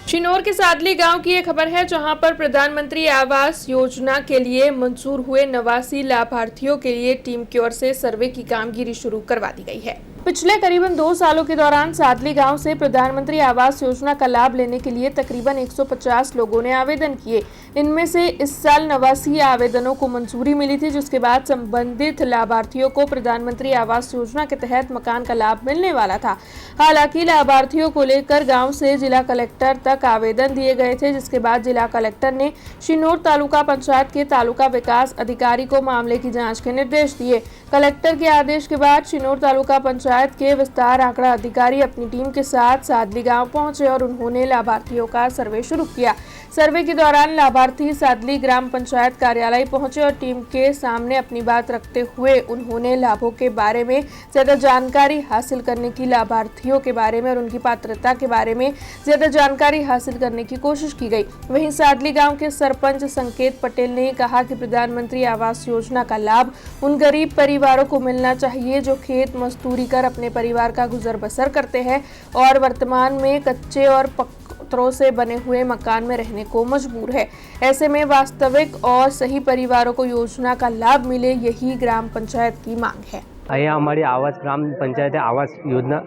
शिनोर के सादली गांव की ये खबर है, जहां पर प्रधानमंत्री आवास योजना के लिए मंजूर हुए 89 लाभार्थियों के लिए टीम की ओर से सर्वे की कामगिरी शुरू करवा दी गई है। पिछले करीबन 2 सालों के दौरान सादली गांव से प्रधानमंत्री आवास योजना का लाभ लेने के लिए तकरीबन 150 लोगों ने आवेदन किए। इनमें से इस साल 89 आवेदनों को मंजूरी मिली थी, जिसके बाद संबंधित लाभार्थियों को प्रधानमंत्री आवास योजना के तहत मकान का लाभ मिलने वाला था। हालांकि लाभार्थियों को लेकर गांव से जिला कलेक्टर तक आवेदन दिए गए थे, जिसके बाद जिला कलेक्टर ने शिनोर तालुका पंचायत के तालुका विकास अधिकारी को मामले की जांच के निर्देश दिए। कलेक्टर के आदेश के बाद शिनोर तालुका पंचायत के विस्तार आंकड़ा अधिकारी अपनी टीम के साथ सादली गांव पहुंचे और उन्होंने लाभार्थियों का सर्वे शुरू किया। सर्वे के दौरान लाभार्थी सादली ग्राम पंचायत कार्यालय पहुंचे और टीम के सामने अपनी बात रखते हुए उन्होंने लाभों के बारे में ज्यादा जानकारी हासिल करने की, लाभार्थियों के बारे में और उनकी पात्रता के बारे में ज्यादा जानकारी हासिल करने की कोशिश की गई। वहीं सादली गांव के सरपंच संकेत पटेल ने कहा कि प्रधानमंत्री आवास योजना का लाभ उन गरीब परिवारों को मिलना चाहिए जो खेत मजदूरी कर अपने परिवार का गुजर बसर करते हैं और वर्तमान में कच्चे और पत्थरों से बने हुए मकान में रहने को मजबूर है। ऐसे में वास्तविक और सही परिवारों को योजना का लाभ मिले, यही ग्राम पंचायत की मांग है। અહીંયા અમારી આવાસ ગ્રામ પંચાયતે આવાસ યોજના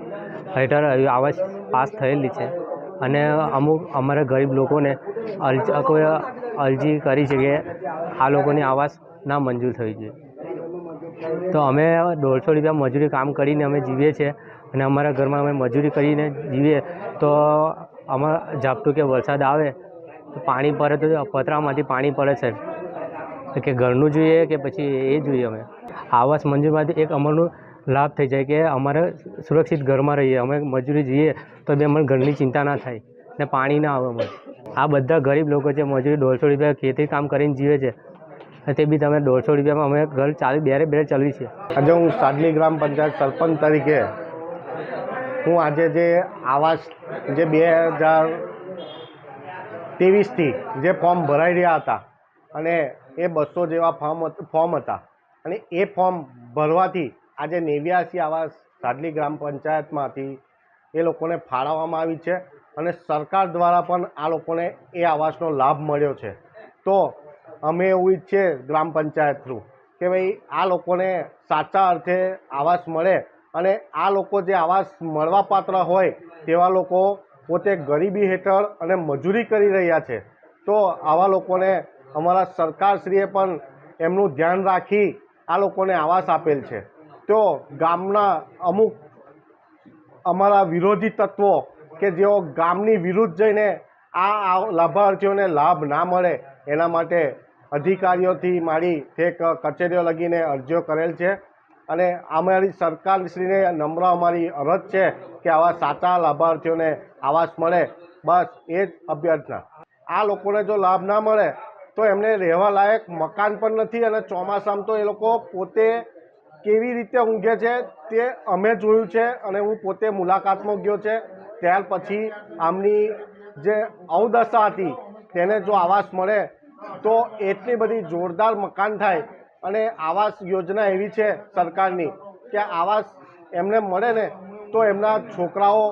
હેઠળ આવાસ પાસ થયેલી છે અને અમુક અમારા ગરીબ લોકોને કોઈ અરજી કરી છે કે આ લોકોની આવાસ ના મંજૂર થઈ છે, તો અમે 150 રૂપિયા મજૂરી કામ કરીને અમે જીવીએ છીએ અને અમારા ઘરમાં અમે મજૂરી કરીને જીવીએ તો અમારા ઝાપટું કે વરસાદ આવે તો પાણી પડે તો પતરામાંથી પાણી પડે છે કે ઘરનું જોઈએ કે પછી એ જોઈએ। અમે આવાસ મંજૂરમાંથી એક અમારું લાભ થઈ જાય કે અમારે સુરક્ષિત ઘરમાં રહીએ, અમે મજૂરી જઈએ તો બી અમારે ઘરની ચિંતા ના થાય ને પાણી ના આવે। અમે આ બધા ગરીબ લોકો છે, મજૂરી 150 રૂપિયા ખેતી કામ કરીને જીવે છે, તે બી તમે 150 રૂપિયામાં અમે ઘર ચાલી બેરે ચલવી છે। આજે હું સાદલી ગ્રામ પંચાયત સરપંચ તરીકે હું આજે જે આવાસ જે 2023થી જે ફોર્મ ભરાઈ રહ્યા હતા અને એ 200 જેવા ફોર્મ હતા અને એ ફોર્મ ભરવાથી આજે 89 આવાસ સાદલી ગ્રામ પંચાયતમાંથી એ લોકોને ફાળવવામાં આવી છે અને સરકાર દ્વારા પણ આ લોકોને એ આવાસનો લાભ મળ્યો છે। તો અમે એવું ઈચ્છીએ ગ્રામ પંચાયત થ્રુ કે ભાઈ આ લોકોને સાચા અર્થે આવાસ મળે અને આ લોકો જે આવાસ મળવાપાત્ર હોય તેવા લોકો પોતે ગરીબી હેઠળ અને મજૂરી કરી રહ્યા છે, તો આવા લોકોને અમારા સરકારશ્રીએ પણ એમનું ધ્યાન રાખી આ લોકોને આવાસ આપેલ છે। તો ગામના અમુક અમારા વિરોધી તત્વો કે જેઓ ગામની વિરુદ્ધ જઈને આ લાભાર્થીઓને લાભ ના મળે એના માટે અધિકારીઓથી માંડી ઠેક કચેરીઓ લગીને અરજીઓ કરેલ છે અને અમારી સરકારશ્રીને નમ્ર અમારી અરજ છે કે આવા સાચા લાભાર્થીઓને આવાસ મળે, બસ એ જ અભ્યર્થના। આ લોકોને જો લાભ ના મળે તો એમને રહેવા લાયક મકાન પણ નથી અને ચોમાસામાં તો એ લોકો પોતે કેવી રીતે ઊંઘે છે તે અમે જોયું છે અને હું પોતે મુલાકાતમાં ગયો છે। ત્યાર પછી આમની જે અવદશા હતી તેને જો આવાસ મળે તો એટલી બધી જોરદાર મકાન થાય અને આવાસ યોજના એવી છે સરકારની કે આવાસ એમને મળે ને તો એમના છોકરાઓ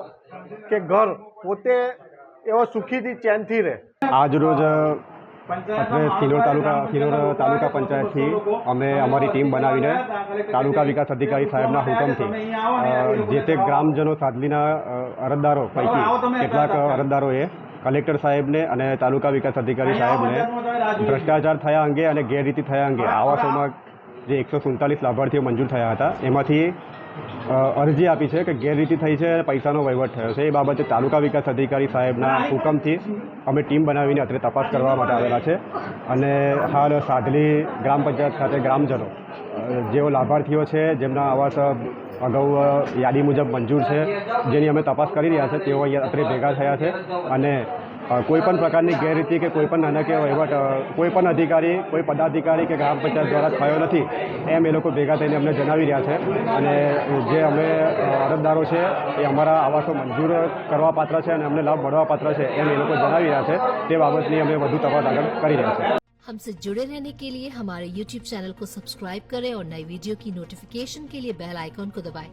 કે ઘર પોતે એવો સુખીથી ચેનથી રહે। આજ રોજ આપણે શિનોર તાલુકા પંચાયતથી અમે અમારી ટીમ બનાવીને તાલુકા વિકાસ અધિકારી સાહેબના હુકમથી જે તે ગ્રામજનો સાદલીના અરજદારો પૈકી કેટલાક અરજદારોએ કલેક્ટર સાહેબને અને તાલુકા વિકાસ અધિકારી સાહેબને ભ્રષ્ટાચાર થયા અંગે અને ગેરરીતિ થયા અંગે આવાસોમાં જે 147 લાભાર્થીઓ મંજૂર થયા હતા એમાંથી અરજી આપી છે કે ગેરરીતિ થઈ છે, પૈસાનો વહીવટ થયો છે। એ બાબતે તાલુકા વિકાસ અધિકારી સાહેબના હુકમથી અમે ટીમ બનાવીને અત્યારે તપાસ કરવા માટે આવેલા છે અને હાલ સાદલી ગ્રામ પંચાયત ખાતે ગ્રામજનો જેઓ લાભાર્થીઓ છે જેમના આવાસ અગાઉ યાદી મુજબ મંજૂર છે, જેની અમે તપાસ કરી રહ્યા છે, તેઓ અત્યારે ભેગા થયા છે અને કોઈપણ પ્રકારની ગેરરીતિ કે કોઈપણ નાણાકીય વહીવટ કોઈપણ અધિકારી, કોઈ પદાધિકારી કે ગ્રામ પંચાયત દ્વારા થયો નથી એમ એ લોકો ભેગા થઈને અમને જણાવી રહ્યા છે અને જે અમે અરજદારો છે એ અમારા આવાસો મંજૂર કરવા પાત્ર છે અને અમને લાભ મળવા પાત્ર છે એમ એ લોકો જણાવી રહ્યા છે। તે બાબતની અમે વધુ તપાસ આગળ કરી રહ્યા છે। हमसे जुड़े रहने के लिए हमारे YouTube चैनल को सब्सक्राइब करें और नई वीडियो की नोटिफिकेशन के लिए बेल आइकॉन को दबाएं।